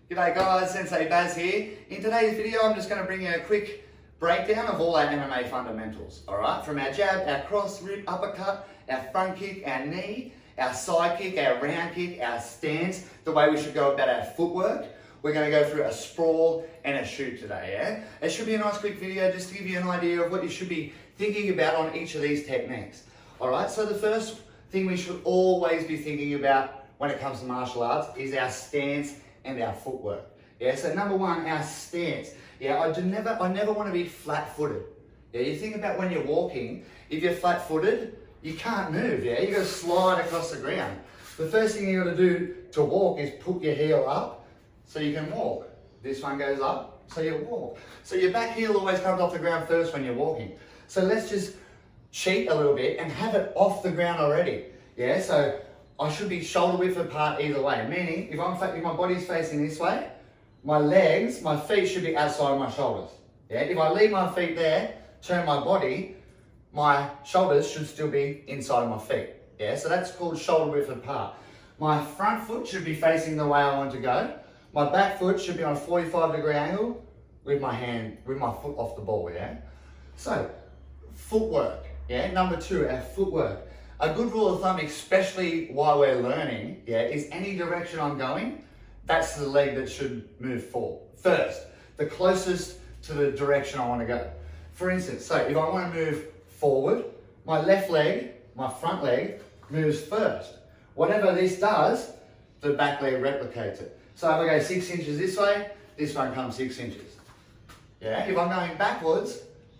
G'day guys, Sensei Baz here. In today's video, I'm just going to bring you a quick breakdown of all our MMA fundamentals, alright? From our jab, our cross, rip, uppercut, our front kick, our knee, our side kick, our round kick, our stance, the way we should go about our footwork. We're going to go through a sprawl and a shoot today, yeah? It should be a nice quick video just to give you an idea of what you should be thinking about on each of these techniques. Alright, so the first thing we should always be thinking about when it comes to martial arts is our stance and our footwork. Yeah, so number one, our stance. Yeah, I never want to be flat-footed. Yeah, you think about when you're walking, if you're flat-footed, you can't move, yeah? You got to slide across the ground. The first thing you got to do to walk is put your heel up so you can walk. This one goes up, so you walk. So your back heel always comes off the ground first when you're walking. So let's just cheat a little bit and have it off the ground already. Yeah, so I should be shoulder width apart either way, meaning if my body's facing this way, my feet should be outside of my shoulders. Yeah, if I leave my feet there, turn my body, my shoulders should still be inside of my feet. Yeah, so that's called shoulder width apart. My front foot should be facing the way I want to go. My back foot should be on a 45-degree angle with my foot off the ball, yeah? So, footwork, yeah? Number two, our footwork. A good rule of thumb, especially while we're learning, yeah, is any direction I'm going, that's the leg that should move forward first, the closest to the direction I want to go. For instance, so if I want to move forward, my left leg, my front leg, moves first. Whatever this does, the back leg replicates it. So if I go 6 inches this way, this one comes 6 inches. Yeah, if I'm going backwards,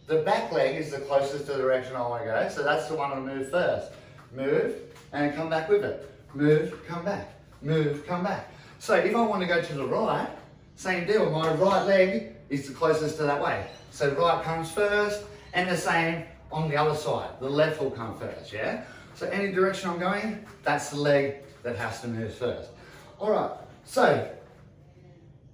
the back leg is the closest to the direction I want to go, so that's the one I'll move first. Move, and come back with it. Move, come back. Move, come back. So if I want to go to the right, same deal. My right leg is the closest to that way. So right comes first, and the same on the other side. The left will come first, yeah? So any direction I'm going, that's the leg that has to move first. All right, so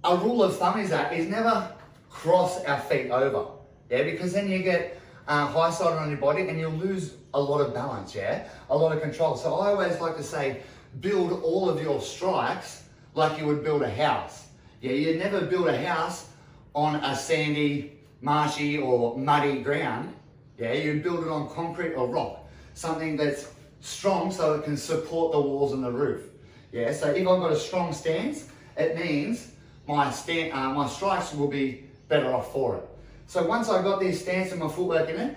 a rule of thumb is never cross our feet over, yeah? Because then you get high-sided on your body and you'll lose a lot of balance, yeah? A lot of control. So I always like to say, build all of your strikes like you would build a house. Yeah, you never build a house on a sandy, marshy or muddy ground. Yeah, you build it on concrete or rock. Something that's strong so it can support the walls and the roof. Yeah, so if I've got a strong stance, it means my strikes will be better off for it. So once I've got this stance and my footwork in it,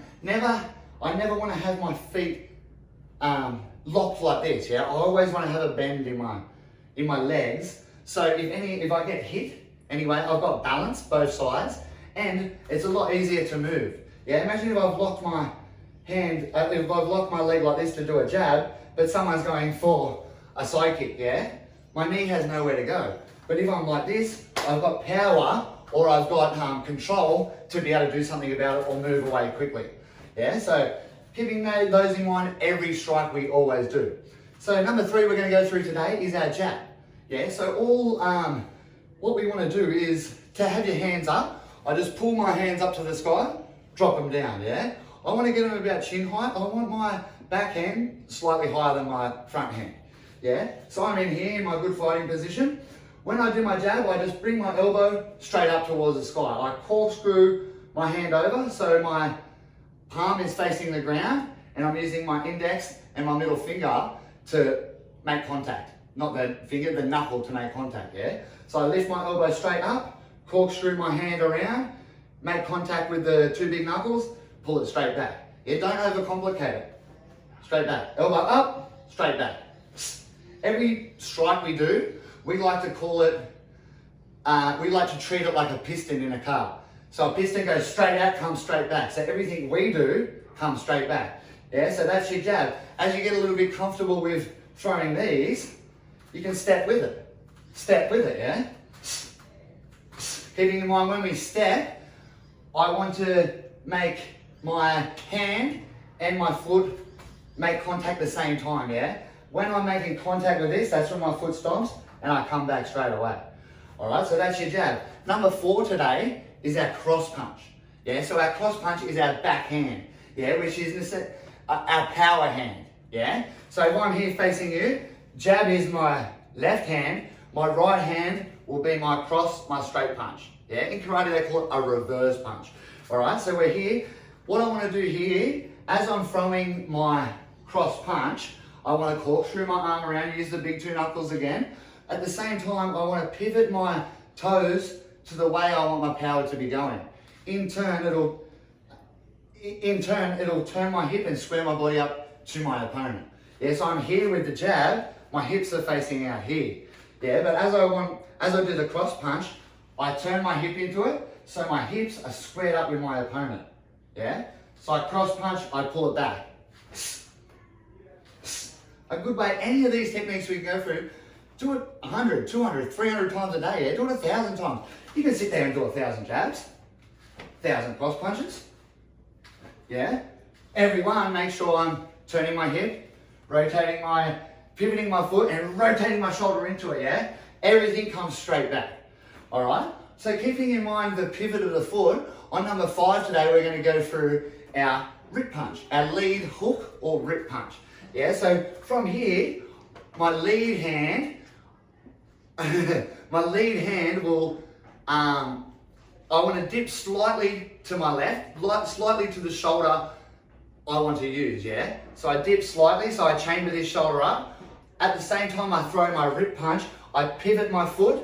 I never want to have my feet locked like this, yeah? I always want to have a bend in my legs. So if I get hit, anyway, I've got balance both sides and it's a lot easier to move. Yeah, imagine if I've locked my hand, if I've locked my leg like this to do a jab, but someone's going for a side kick, yeah? My knee has nowhere to go. But if I'm like this, I've got power or I've got control to be able to do something about it or move away quickly. Yeah, so keeping those in mind every strike we always do. So number three we're going to go through today is our jab. Yeah, so what we want to do is to have your hands up. I just pull my hands up to the sky, drop them down, yeah? I want to get them about chin height. I want my back hand slightly higher than my front hand, yeah? So I'm in here in my good fighting position. When I do my jab, I just bring my elbow straight up towards the sky. I corkscrew my hand over so my palm is facing the ground and I'm using my index and my middle finger to make contact. Not the finger, the knuckle to make contact, yeah? So I lift my elbow straight up, corkscrew my hand around, make contact with the two big knuckles, pull it straight back. Yeah, don't overcomplicate it. Straight back. Elbow up, straight back. Every strike we do, we like to call it, we like to treat it like a piston in a car. So a piston goes straight out, comes straight back. So everything we do comes straight back. Yeah, so that's your jab. As you get a little bit comfortable with throwing these, you can step with it. Step with it, yeah? Keeping in mind when we step, I want to make my hand and my foot make contact at the same time, yeah? When I'm making contact with this, that's when my foot stops and I come back straight away. All right, so that's your jab. Number four today is our cross punch. Yeah, so our cross punch is our back hand, yeah, which is our power hand, yeah? So if I'm here facing you, jab is my left hand, my right hand will be my straight punch. Yeah, in karate they call it a reverse punch. All right, so we're here. What I want to do here, as I'm throwing my cross punch, I want to corkscrew my arm around, use the big two knuckles again. At the same time, I want to pivot my toes to the way I want my power to be going. In turn, it'll turn my hip and square my body up to my opponent. Yeah, so I'm here with the jab, my hips are facing out here. Yeah, but as I do the cross punch, I turn my hip into it, so my hips are squared up with my opponent. Yeah, so I cross punch, I pull it back. A good way, any of these techniques we can go through, do it 100, 200, 300 times a day, yeah? Do it 1,000 times. You can sit there and do 1,000 jabs, 1,000 cross punches, yeah? Every one, make sure I'm turning my hip, pivoting my foot and rotating my shoulder into it, yeah? Everything comes straight back, all right? So keeping in mind the pivot of the foot, on number 5 today, we're gonna go through our rip punch, our lead hook or rip punch. Yeah, so from here, my lead hand will, I want to dip slightly to my left, slightly to the shoulder I want to use, yeah? So I dip slightly, so I chamber this shoulder up. At the same time I throw my rip punch, I pivot my foot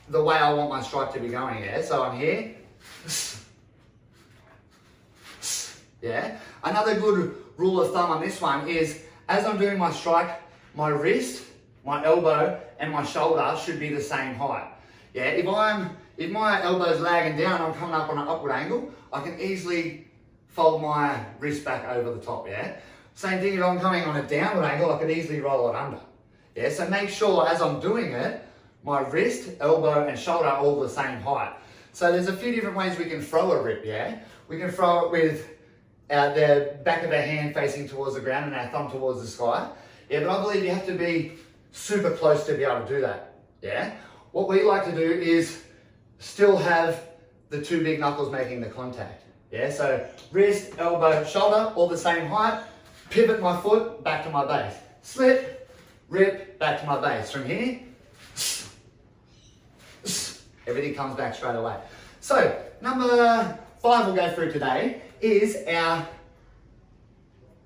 the way I want my strike to be going, yeah? So I'm here, yeah? Another good rule of thumb on this one is, as I'm doing my strike, my wrist, my elbow, and my shoulder should be the same height. Yeah, if my elbow's lagging down, I'm coming up on an upward angle, I can easily fold my wrist back over the top, yeah? Same thing if I'm coming on a downward angle, I could easily roll it under. Yeah, so make sure as I'm doing it, my wrist, elbow, and shoulder are all the same height. So there's a few different ways we can throw a rip, yeah? We can throw it with the back of our hand facing towards the ground and our thumb towards the sky. Yeah, but I believe you have to be super close to be able to do that, yeah? What we like to do is still have the two big knuckles making the contact, yeah? So wrist, elbow, shoulder, all the same height, pivot my foot back to my base. Slip, rip, back to my base. From here, everything comes back straight away. So, number 5 we'll go through today is our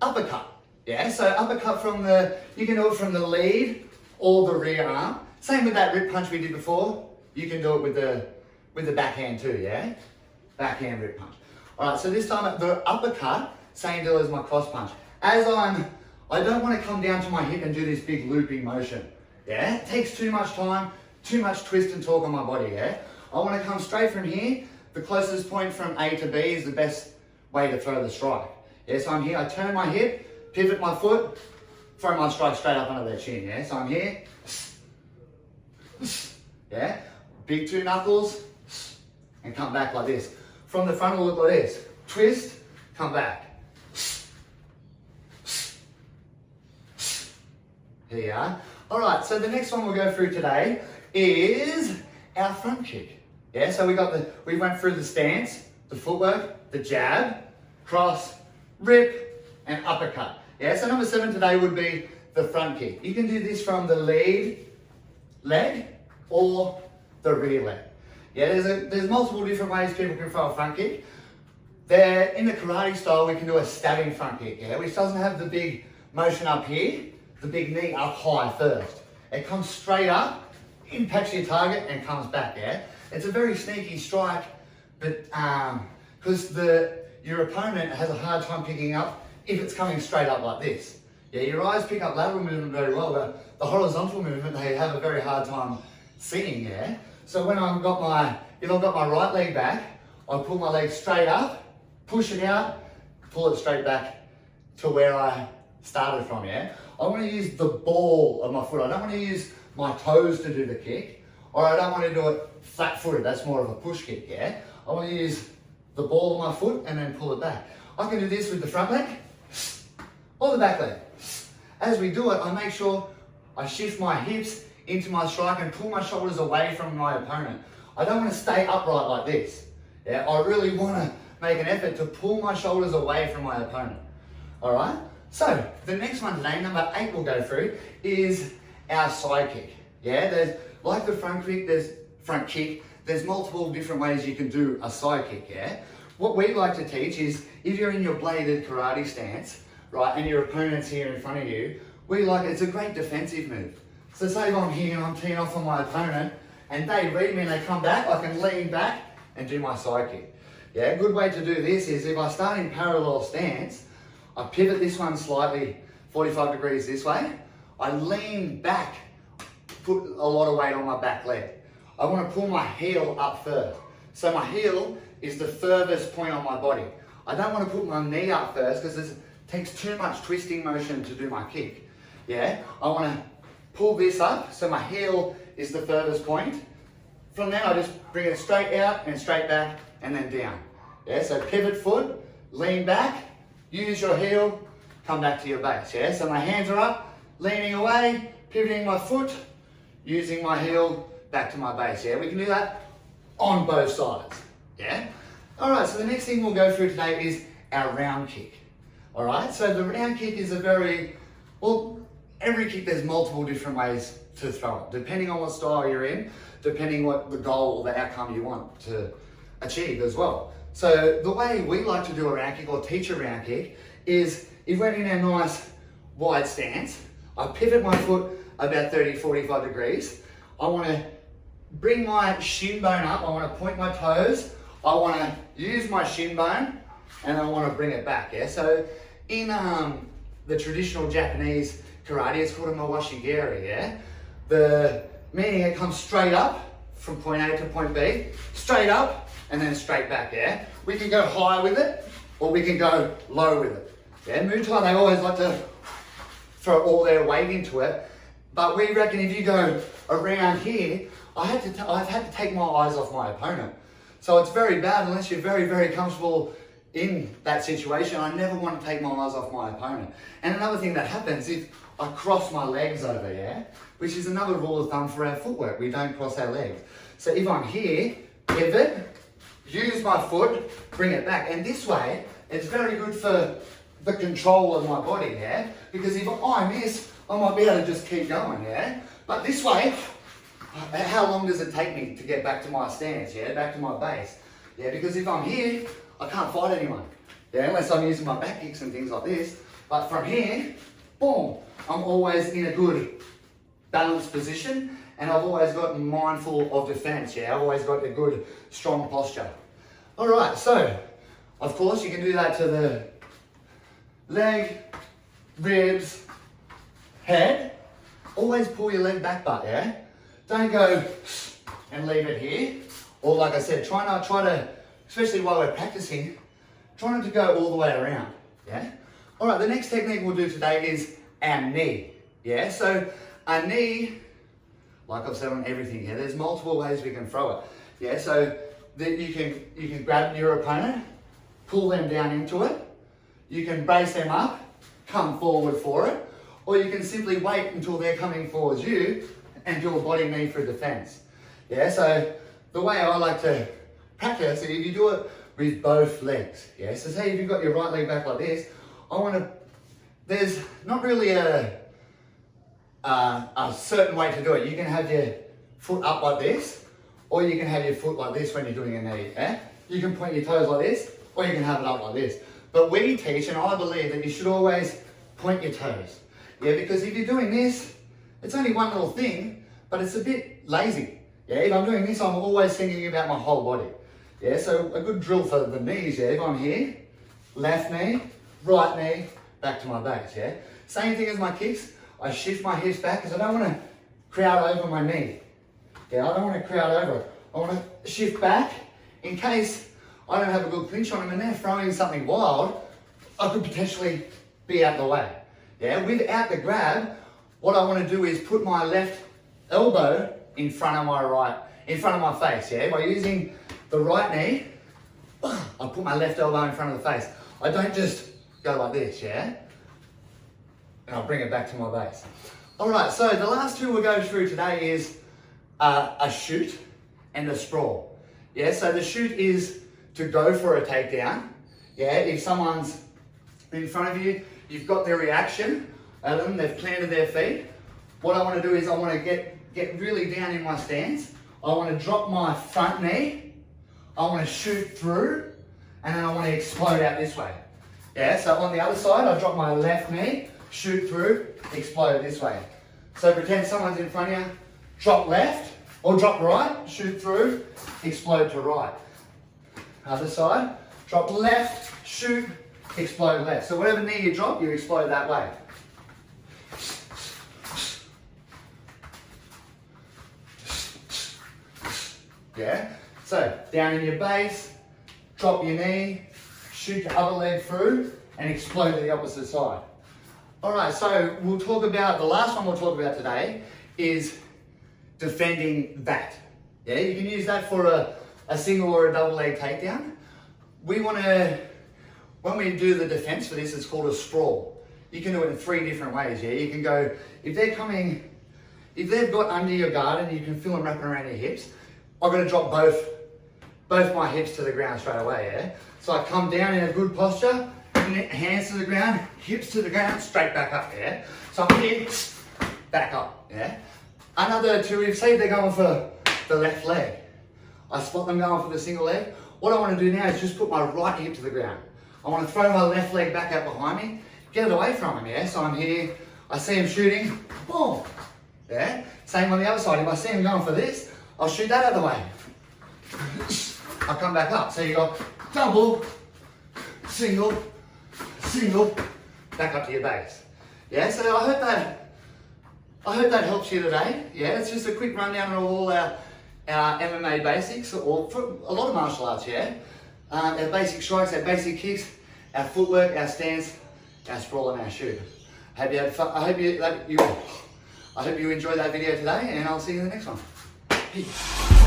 uppercut. Yeah, so uppercut you can do it from the lead or the rear arm. Same with that rip punch we did before. You can do it with the backhand too, yeah? Backhand rip punch. All right, so this time the uppercut, same deal as my cross punch. I don't want to come down to my hip and do this big looping motion. Yeah, it takes too much time, too much twist and torque on my body, yeah? I want to come straight from here. The closest point from A to B is the best way to throw the strike. Yeah, so I'm here, I turn my hip, pivot my foot, throw my strike straight up under their chin, yeah? So I'm here, yeah? Big two knuckles, and come back like this. From the front will look like this. Twist, come back. Here you are. All right, so the next one we'll go through today is our front kick. Yeah, so we went through the stance, the footwork, the jab, cross, rip, and uppercut. Yeah, so number 7 today would be the front kick. You can do this from the lead leg or the rear leg. Yeah, there's multiple different ways people can throw a front kick. In the karate style, we can do a stabbing front kick, yeah, which doesn't have the big motion up here, the big knee up high first. It comes straight up, impacts your target, and comes back, yeah? It's a very sneaky strike, but because your opponent has a hard time picking up if it's coming straight up like this. Yeah, your eyes pick up lateral movement very well, but the horizontal movement they have a very hard time seeing, yeah? So when if I've got my right leg back, I pull my leg straight up, push it out, pull it straight back to where I started from, yeah? I want to use the ball of my foot. I don't want to use my toes to do the kick, or I don't want to do it flat-footed. That's more of a push kick, yeah? I want to use the ball of my foot and then pull it back. I can do this with the front leg or the back leg. As we do it, I make sure I shift my hips into my strike and pull my shoulders away from my opponent. I don't want to stay upright like this. Yeah, I really want to make an effort to pull my shoulders away from my opponent. All right? So, the next one today, number 8 we'll go through, is our side kick. Yeah, like the front kick, there's multiple different ways you can do a side kick, yeah? What we like to teach is, if you're in your bladed karate stance, right, and your opponent's here in front of you, it's a great defensive move. So say if I'm here and I'm teeing off on my opponent, and they read me and they come back, I can lean back and do my side kick. Yeah, a good way to do this is, if I start in parallel stance, I pivot this one slightly 45 degrees this way, I lean back, put a lot of weight on my back leg. I want to pull my heel up first. So my heel is the furthest point on my body. I don't want to put my knee up first because it takes too much twisting motion to do my kick. Yeah, I want to pull this up so my heel is the furthest point. From there I just bring it straight out and straight back and then down. Yeah, so pivot foot, lean back, use your heel, come back to your base. Yeah, so my hands are up, leaning away, pivoting my foot, using my heel back to my base. Yeah, we can do that on both sides. Yeah. All right, so the next thing we'll go through today is our round kick. All right, so the round kick is every kick, there's multiple different ways to throw it, depending on what style you're in, depending what the goal or the outcome you want to achieve as well. So the way we like to do a round kick or teach a round kick is, if we're in a nice wide stance, I pivot my foot about 30, 45 degrees. I want to bring my shin bone up, I want to point my toes, I want to use my shin bone, and I want to bring it back, yeah? So in the traditional Japanese karate, it's called a mawashigiri, yeah? The meaning it comes straight up from point A to point B, straight up, and then straight back, yeah? We can go high with it, or we can go low with it, yeah? Muay Thai, they always like to throw all their weight into it, but we reckon if you go around here, I've had to take my eyes off my opponent. So it's very bad unless you're very, very comfortable in that situation. I never want to take my eyes off my opponent. And another thing that happens is I cross my legs over, yeah? Which is another rule of thumb for our footwork. We don't cross our legs. So if I'm here, pivot, use my foot, bring it back. And this way, it's very good for the control of my body, yeah? Because if I miss, I might be able to just keep going, yeah? But this way, how long does it take me to get back to my stance, yeah? Back to my base, yeah? Because if I'm here, I can't fight anyone, yeah? Unless I'm using my back kicks and things like this. But from here, boom, I'm always in a good balanced position, and I've always got mindful of defense, yeah? I've always got a good, strong posture. All right, so, of course, you can do that to the leg, ribs, head. Always pull your leg back butt, yeah? Don't go and leave it here. Or like I said, try to, especially while we're practicing, try not to go all the way around, yeah? All right, the next technique we'll do today is our knee, yeah? So a knee, like I've said on everything here, there's multiple ways we can throw it, yeah? So that you can grab your opponent, pull them down into it, you can brace them up, come forward for it, or you can simply wait until they're coming towards you and do a body knee for defense. Yeah, so the way I like to practice is if you do it with both legs. Yeah, so say if you've got your right leg back like this, there's not really a certain way to do it. You can have your foot up like this, or you can have your foot like this when you're doing a knee, yeah? You can point your toes like this, or you can have it up like this. But we teach, and I believe that you should always point your toes. Yeah, because if you're doing this, it's only one little thing, but it's a bit lazy. Yeah, if I'm doing this, I'm always thinking about my whole body. Yeah, so a good drill for the knees, yeah, if I'm here, left knee, right knee, back to my base, yeah. Same thing as my kicks, I shift my hips back because I don't want to crowd over my knee. Yeah, I don't want to crowd over it. I want to shift back in case I don't have a good clinch on them and they're throwing something wild, I could potentially be out the way. Yeah, without the grab, what I want to do is put my left elbow in front of my face, yeah? By using the right knee, I put my left elbow in front of the face. I don't just go like this, yeah? And I'll bring it back to my base. All right, so the last two we'll go through today is a shoot and a sprawl. Yeah, so the shoot is to go for a takedown. Yeah, if someone's in front of you, you've got their reaction at them, they've planted their feet. What I want to do is I want to get get really down in my stance. I want to drop my front knee. I want to shoot through, and then I want to explode out this way. Yeah, so on the other side, I drop my left knee, shoot through, explode this way. So pretend someone's in front of you, drop left, or drop right, shoot through, explode to right. Other side, drop left, shoot, explode left. So whatever knee you drop, you explode that way. Yeah, so down in your base, drop your knee, shoot your other leg through, and explode to the opposite side. All right, so we'll talk about, the last one we'll talk about today is defending that. Yeah, you can use that for a single or a double leg takedown. We want to, when we do the defense for this, it's called a sprawl. You can do it in 3 different ways, yeah? You can go, if they've got under your guard and you can feel them wrapping around your hips, I've got to drop both my hips to the ground straight away, yeah? So I come down in a good posture, hands to the ground, hips to the ground, straight back up, yeah? So I'm here, back up, yeah? Another 2, if say they're going for the left leg, I spot them going for the single leg. What I want to do now is just put my right hip to the ground. I want to throw my left leg back out behind me, get it away from him, yeah? So I'm here, I see him shooting, boom, yeah? Same on the other side, if I see him going for this, I'll shoot that other way. I'll come back up. So you got double, single, single, back up to your base. Yeah, so I hope that helps you today. Yeah, it's just a quick rundown of all our MMA basics, or for a lot of martial arts, yeah. Our basic strikes, our basic kicks, our footwork, our stance, our sprawl, and our shoot. I hope you had fun. I hope you enjoyed that video today, and I'll see you in the next one. Peace.